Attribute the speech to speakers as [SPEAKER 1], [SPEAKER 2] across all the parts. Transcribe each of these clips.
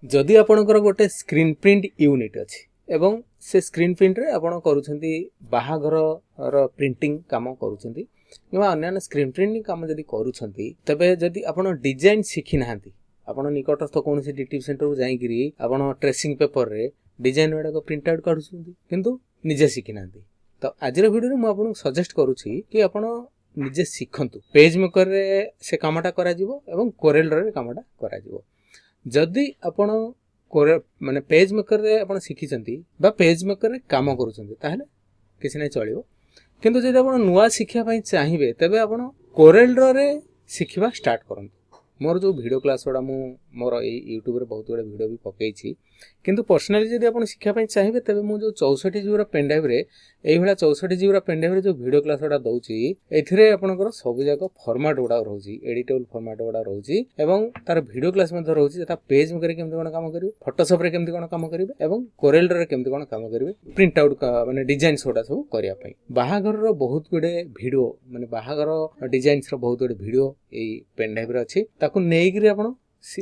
[SPEAKER 1] जदि आपणकर गोटे स्क्रीन प्रिंट यूनिट अच्छी एवं से स्क्रीन प्रिंट रे आपण करूछंती बाहाघर रो प्रिंटिंग काम करूछंती किंवा अन्य स्क्रीन प्रिंटिंग काम जदि करूछंती तबे जदि आपण डिजाइन शिखि नाहंती आपण निकटस्थ कोनोसी डिटिव सेंटर को जाई करी आपण ट्रेसिंग पेपर रे डिजाइन वाडा को प्रिंट आउट काढुछंती किंतु निजे शिखि नाहंती तो आजिर वीडियो रे मु आपन सजेस्ट करूछि कि आपण निजे शिखंतु पेज मेकर रे से कामटा करा जिवो एवं कोरेल रे कामटा करा जिवो जदि आपण माने पेज मेकर रे आपण शिखिचंती बा पेज मेकर रे काम करूचंती ताहले किसी नै चलिवो किंतु जदि आपण नुवा शिखिया पई चाहिबे तबे आपण कोरेल रे शिखिबा स्टार्ट करंतु मोर जो वीडियो क्लास वाला मु मोर ए यूट्यूब रे बहुत बड़े वीडियो भी पकेइछि किंतु पर्सनली जदि आपण शिखिया पई चाहिबे तबे मु जो 64 जीबी रा पेन ड्राइव रे एई भला 64 जीबी रा पेन ड्राइव रे जो वीडियो क्लास वाला दउछि एथिरे आपनकर सब जाक फॉर्मेट गुडा रहउछि एडिटेबल फॉर्मेट गुडा रहउछि एवं तार वीडियो क्लास मध्ये रहउछि जता पेज में केमति कोन काम करिवे फोटोशॉप रे केमति कोन काम करिवे एवं कोरेल रे केमति कोन काम करिवे प्रिंट आउट माने डिजाइन सोडा सब करिया पई बाहागर रो बहुत गुडे वीडियो माने बाहागर डिजाइन्स रो बहुत गुडे वीडियो एई पेन ड्राइव रे अछि ताकू नेई करी आपण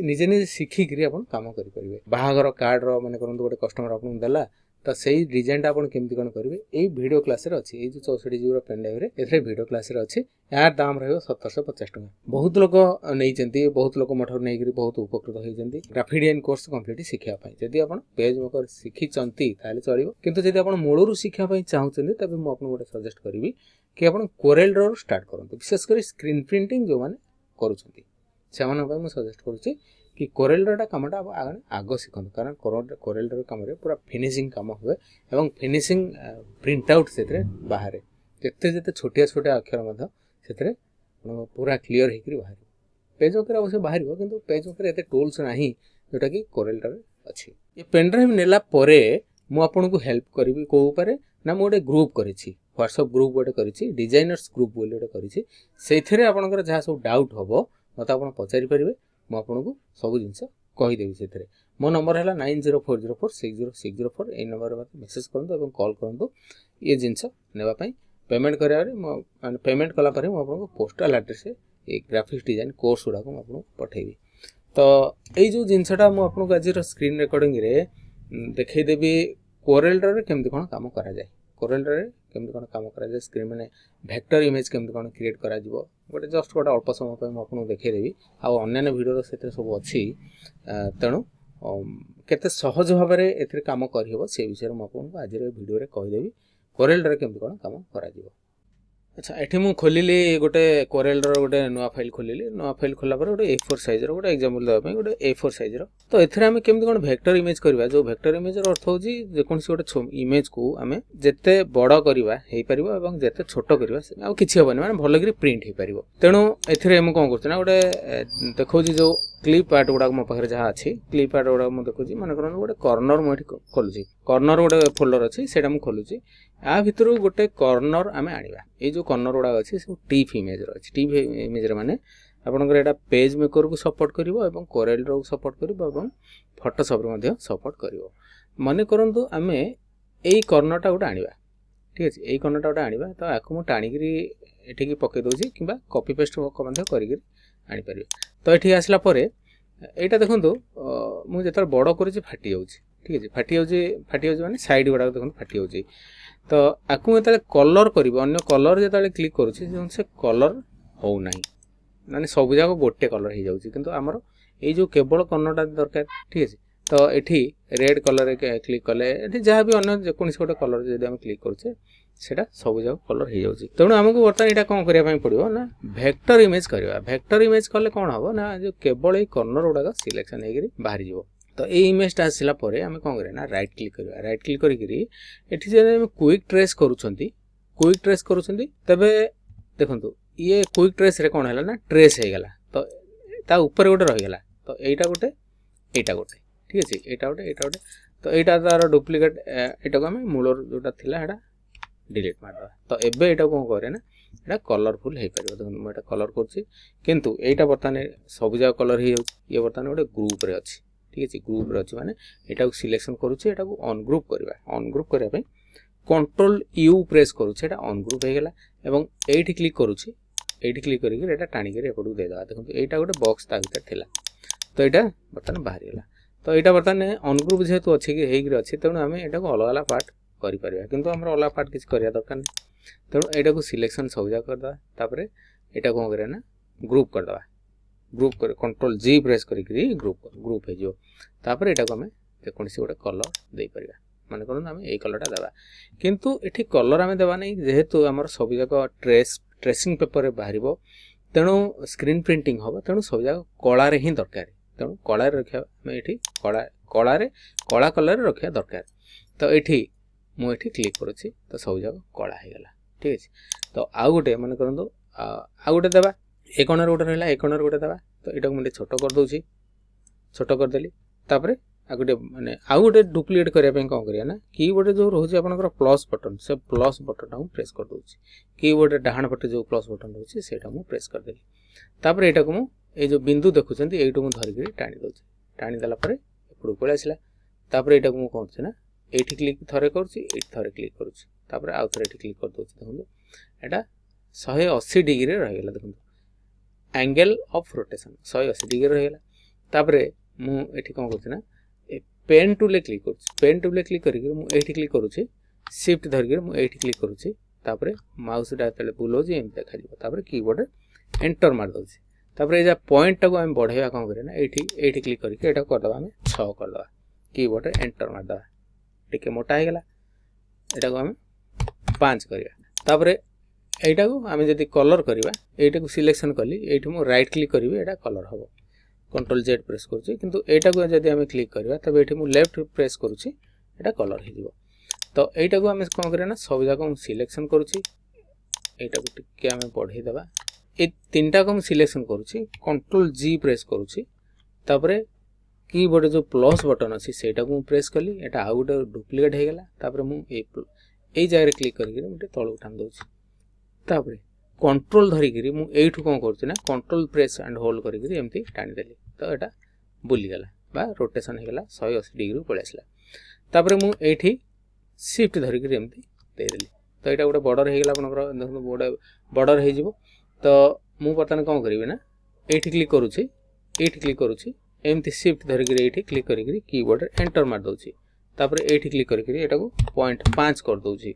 [SPEAKER 1] निजे निजे शिखी करी आपण काम करि परिबे बाहागर कार्ड रो माने करंतु गोटे कस्टमर आपण देला तो सही डिजाइन आपण केमति कोन करिवे एई वीडियो क्लास रे अछि एई जो 64 जीबी रो पेन ड्राइव रे एथरे वीडियो क्लास रे अछि यार दाम रहयो 1750 टका बहुत लोक नै चंती बहुत लोक मठर नै करी बहुत उपकृत होई जंती ग्राफिडियन कोर्स कंप्लीट शिखिया पई जदि आपण पेज मेकर शिखि चंती ताले चलिबो किंतु जदि आपण मूलरू शिखिया पई चाहुचंती तबे मु आपण गोटे सजेस्ट करिवि कि आपण कोरेल रो स्टार्ट करंतु विशेष करी स्क्रीन प्रिंटिंग जो माने करूचंती सेमान पई मु सजेस्ट करूची कि कोरेल रा कामटा आगो शिखंतु कारण कोरेल रा काम रे पूरा फिनिशिंग काम हुए एवं फिनिशिंग प्रिंट आउट सेतरे बाहर जते जते छोटिया छोटिया अक्षर मध सेतरे पूरा क्लियर हेकरी बाहर पेज ओकर अवश्य बाहर किंतु पेज ओकर एते टूल्स नाही जोटा कि कोरेल रा अछि ये पेन ड्राइव नेला परे मु आपन को हेल्प करबी को ऊपर ना मु गोटे ग्रुप करिछि व्हाट्सएप ग्रुप गोटे करिछि डिजाइनर्स ग्रुप बोली गोटे करिछि सेथिरे आपनकर जहा सब डाउट हबो मत आपन पचारि परिबे मु आपन को सब जिंस कहि देबी सेथिरे मो नंबर हैला 9040460604 ए नंबर मत मेसेज करंतु एवं कॉल करंतु ये जिंस नेबा पई पेमेंट करिया रे माने पेमेंट कला परे मु आपन को पोस्टल एड्रेस ए ग्राफिक्स डिजाइन कोर्स उडा को आपन पठेबी तो ए जो जिंसटा मु आपन को आजिर स्क्रीन रिकॉर्डिंग रे देखै देबी कोरेल रे केमति कोन काम करा जाय कोरेल रे केमति कोन काम करा जाय स्क्रीन माने वेक्टर इमेज केमति कोन क्रिएट करा जिवो गोटे जस्ट गोटे अल्प समय पे मु आपन देखै देबी आ अन्य वीडियो सेते सब अछि तेणु केते सहज भाव रे एथिरे काम करि हेबो से विषय मु आपन आज रे वीडियो रे कहि देबी कोरेल रे केमति कोन काम करा जिवो अच्छा एठी मु खोलिली गोटे कोरेल रो गोटे नवा फाइल खोलिली नवा फाइल खोला पर गोटे A4 साइज रो गोटे एग्जांपल देबा पई गोटे A4 साइज रो तो एथरे हम केमति कोन वेक्टर इमेज करबा जो वेक्टर इमेज रो अर्थ होजी जे कोनसी गोटे इमेज को हमें जत्ते बड़ करबा हेई परिबो एवं जत्ते छोटो करबा आ किछि होबनी माने भलो करी प्रिंट हेई परिबो तेणु एथरे हम कोन करछ ना गोटे देखौजी जो क्लिप आर्ट गुडा मो पाखरे जहा अछि क्लिप आर्ट गुडा मो देखौजी माने करन गोटे कॉर्नर मो एठी खोलुची कॉर्नर गोटे फोल्डर अछि सेटा मो खोलुची आ भितरु गोटे कॉर्नर आमे आनिबा ए जो कॉर्नर गुडा अछि से टिप इमेज रो अछि टिप इमेज रे माने आपनकर एटा पेज मेकर को सपोर्ट करिवो एवं कोरेल रो सपोर्ट करिवो एवं फोटोशॉप रो मध्ये सपोर्ट करिवो माने करंतु आमे एई कॉर्नरटा गोटे आनिबा ठीक अछि एई कॉर्नरटा गोटे आनिबा तो आकु मो टाणी करी एठी की पके दोजी किबा कॉपी पेस्ट को मध्ये करि करी आनि परिबे तो एठी आसला परे एटा देखंतु मु जेतर बड़ करिछि फाटी जाउछि ठीक अछि फाटी जाउछि माने साइड गुडा देखंतु फाटी जाउछि तो आकु एतले कलर करिवो अन्य कलर जेतले क्लिक करूछि से कलर हो नाही माने सब जाको गोटे कलर हे जाउछि किंतु हमर ए जो केवल कॉर्नरटा दरकार ठीक अछि तो एठी रेड कलर रे क्लिक कले एठी जहा भी अन्य जे कोनसी गोटे कलर जदि हम क्लिक करूछे सेटा सब जाको कलर हे जाउछि तेणु हमको वर्तमान एटा कोन करिया पई पड़िबो ना वेक्टर इमेज करबा वेक्टर इमेज कले कोन हबो ना जो केवल ए कॉर्नर गुडा का सिलेक्शन हे करी बाहर जिवो तो ए इमेज टा आसिला परे हम कोन करे ना राइट क्लिक करबा राइट क्लिक करी करी एठी जे हम क्विक ट्रेस करूछंती तबे देखंतु ये क्विक ट्रेस रे कोन हला ना ट्रेस हे गेला तो ता ऊपर गोटे रहि गेला तो एटा गोटे ठीक अछि एटा गोटे तो एटा तार डुप्लीकेट एटा को हम मूलर जोटा थिला हेडा डिलीट मार दवा तो एबे एटा कोन करे ना एटा कलरफुल हे परबो देखंतु मैं एटा कलर करछि किंतु एटा बर्तमान सब जा कलर हे ये बर्तमान गोटे ग्रुप रे अछि ठीक अछि ग्रुप रे अछि माने एटा को सिलेक्शन करूछि एटा को अनग्रुप करिया पई control you press करूछि Etah ungroup हे गेला एवं एठी क्लिक करूछि एठी क्लिक करिके एटा टाणी के एपडू दे दवा देखंतु एटा गोटे बॉक्स ता भीतर थिला तो एटा बर्तमान बाहर गेला तो यहाँ बर्तमान अनग्रुप जेहेतु अच्छी कि अच्छी तेणु आम यहाँ अलग अलग पार्ट करें किंतु आम अलग पार्ट किसी करवा दरकार नहीं तेणु यहाँ को सिलेक्शन सब जगह करदे यहाँ कौन करें ना ग्रुप करदे ग्रुप कर कंट्रोल जी प्रेस करी ग्रुप हो तापर यहाँ को आम जेकोसी गोटे कलर दे पार मन करूँ आम ये कलरटा देवा किंतु ये कलर आम देवा नहीं जेहेतु आम सब जगह ट्रेसिंग पेपर बाहर तेणु स्क्रीन प्रिंटिंग हम तेणु सब जगह कलार ही दरकार तेणु कलार रखा आम ये कलार कला कलर रखा दरकार तो ये मुझे क्लिक करुच्ची तो सब जगह कला होगला ठीक अच्छे तो आउ गोटे मन करूँ आउ गोटे देवा ए कणर गोटे रहा ए कणर गोटे देवा तो यहाँ मुझे छोट करदे छोट करदेली तापर आ गोटे माने आउ गोटे डुप्लीकेट करने कौन करिया ना कीबोर्ड जो रोचे आपनकर प्लस बटन से प्लस बटन को प्रेस कर दूची कीबोर्ड डाहाण पटे जो प्लस बटन रोचे सेटा मु प्रेस कर देली तापर एटा को मु ए जो बिंदु देखुचंती एटु मु धरि के टाणी दोची टाणी देला परे एपडु कोले आसिला तापर एटा को मु कोन छै ना एठी क्लिक थरे करछि एठी थरे क्लिक करछि तापर आउ थरे एठी क्लिक कर दोछि देखंतु एटा 180 डिग्री रह गेला देखंतु एंगल ऑफ रोटेशन 180 डिग्री रह गेला तापर मु एठी कोन करछि ना पेन टूल क्लिक करुच्ची पेन टूल क्लिक करके मुझे क्लिक करुच्ची शिफ्ट धरिक मुझे क्लिक करुच्ची तापर माउस जो बुलाऊँ एम देखा कीबोर्ड एंटर मार दूसरी तापर ये पॉइंट को आम बढ़ेगा कौन करें ना ये क्लिक करके यहाँ करदे आम 6 करदे कीबोर्ड एंटर मारदे टे मोटा होगा यहाँ को आम 5 करवा यहाँ को आम जब कलर करवा यहाँ सिलेक्शन कली ये राइट क्लिक करी यहाँ कलर हम कंट्रोल जेड प्रेस करुच्ची किंतु एटा को जब आम क्लिक करवा तब ये मुझे लेफ्ट प्रेस करुच्ची यहाँ कलर हो तो यहाँ को आम कौन करें ना सब जगह सिलेक्शन करुच्ची यहाँ को टिके आम बढ़ेदेवा ये 3टा को सिलेक्शन करुच्ची कंट्रोल जी प्रेस करुच्ची तापर कीबोर्ड जो प्लस बटन अच्छी से प्रेस कली यहाँ आउ गोटे डुप्लीकेट होगला तापर मुझे जगह क्लिक करके तलू टान दूसरी तापर कंट्रोल धरिकी मुझे कौन करुच्ची कंट्रोल प्रेस एंड होल्ड करके एमती टाणीदेली तो यहाँ बुलीगला बा रोटेशन होगला 180 डिग्री पलि आसला तापर मुझे शिफ्ट धरिकी एमती देदेली तो यहाँ गोटे बॉर्डर होगला आपंकर देखो गोटे बॉर्डर हो तो मुझे बर्तमान कौन करी ना ये क्लिक करुच्ची ये क्लिक करुच्ची एमती शिफ्ट धरिकी ये क्लिक करके कीबोर्ड एंटर मार दूसरी तापर ये क्लिक करके यहाँ पॉइंट 5 कर दूसरी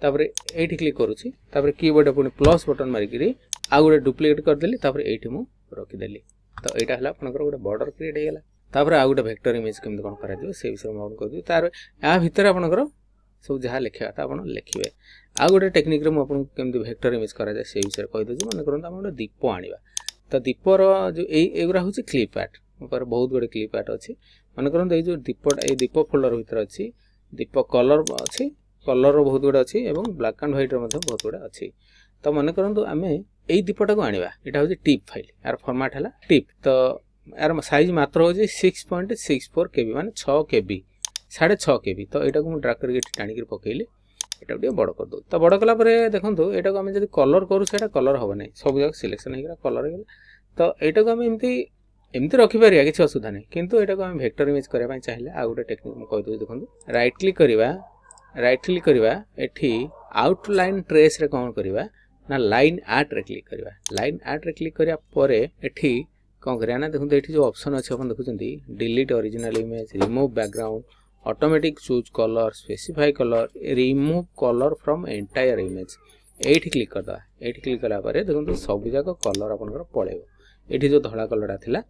[SPEAKER 1] तापर ये क्लिक करुच्ची तापर कीबोर्ड पुणी प्लस बटन मारिकी आउ गोटे डुप्लीकेट करदेली तापर ये मुझे रखीदेली तो यहाँ है आपंकर गोटे बॉर्डर क्रिएट होगला तापर आउ गोटे वेक्टर इमेज केमती कौन कर से विषय में कर तार या भितर आपंकर सब जहाँ लिखा था आप लिखे आउ गोटे टेक्निक मुझे केमती वेक्टर इमेज कराए से विषय कहीदे मन करूँ आम गोटे दीप आने तो दीपर जो युवा हूँ क्लिप आर्ट मोर बहुत गुड़े क्लिप आर्ट अच्छी मन करूँ ये जो दीप फोल्डर भितर अच्छी दीप कलर अच्छी कलर बहुत गुड़ा अच्छी और ब्लैक एंड व्हाइट बहुत गुड़ा अच्छी तो मन करूँ आम यही दीपटा को आने यहाँ हूँ टिप फाइल यार फॉर्मेट है टिप तो यार साइज मात्र हूँ 6.64 KB मान 6 KB 6.5 KB तो यहाँ को मुझे ड्रैग करके टाणी पकईली यहाँ टे बड़ कर दो तो बड़ कलापर देखो यहाँ को आम जब कलर करूँ से कलर हम ना सब जगह सिलेक्शन होगा कलर होगा तो यहाँ को आम एमती रखिपर किसी असुविधा नहीं किंतु यहाँ को आम वेक्टर इमेज करने चाहिए आउ गोटे टेक्निक मुझे कहीदे देखो राइट क्लिक करवा एठी आउटलाइन ट्रेस रे कौन करवा ना लाइन आर्ट रे क्लिक करवा लाइन आर्ट रे क्लिक करिया परे एठी कौन करिया ना देखो एठी जो ऑप्शन अछि अपन देखुचंती delete original image remove background automatic choose colour specify colour remove colour from entire image एठी क्लिक करदा एठी क्लिक कला परे देखो सब जगह कलर आपनकर पळेबो एठी जो धला कलरटा थिला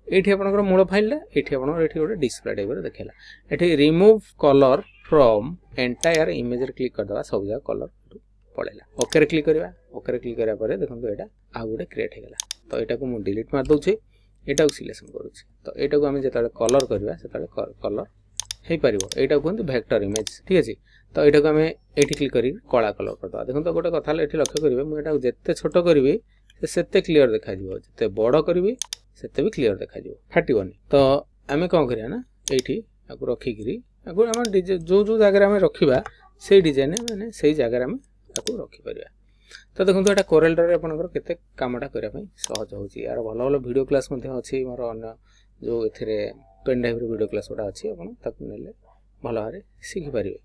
[SPEAKER 1] एठी आपनकर मूल फाइलटा एठी आपनकर एठी गोटे डिस्प्ले टाइप रे देखेला एठी remove colour from entire image रे क्लिक करदा सब जगह कलर पड़ेगा ओके रे क्लिक करवा ओके रे क्लिक करा परे देखो यहाँ आउ गोटे क्रिएट होगला तो यहाँ को मुझे डिलीट मार दूसरी यहाँ को सिलेक्शन करुच्ची तो यहाँ को आम जो कलर करवा से कलर हो पार यहाँ कहते वेक्टर इमेज ठीक अच्छे तो यहाँ को आम ये क्लिक कर कला कलर करदे देखो तो गोटे कथा ये लक्ष्य करेंगे मुझे जिते छोट करी से क्लीयर देखा जिते बड़ करी से भी क्लीयर देखा फाटबनी तो आम कौन करिया ना ये रखिकी आम जो जो जगह रखा से डिजाइन मैंने से जगह आम रखिपर तो देखो यहाँ कोरेल ड्रॉ आपंकर केते कामटा करने सहज हो यार भल भल वीडियो क्लास अच्छी मोर अन्न जो ए पेन ड्राइव वीडियो क्लास गुड़ा अच्छी आपने भल भाव शिखिपारे।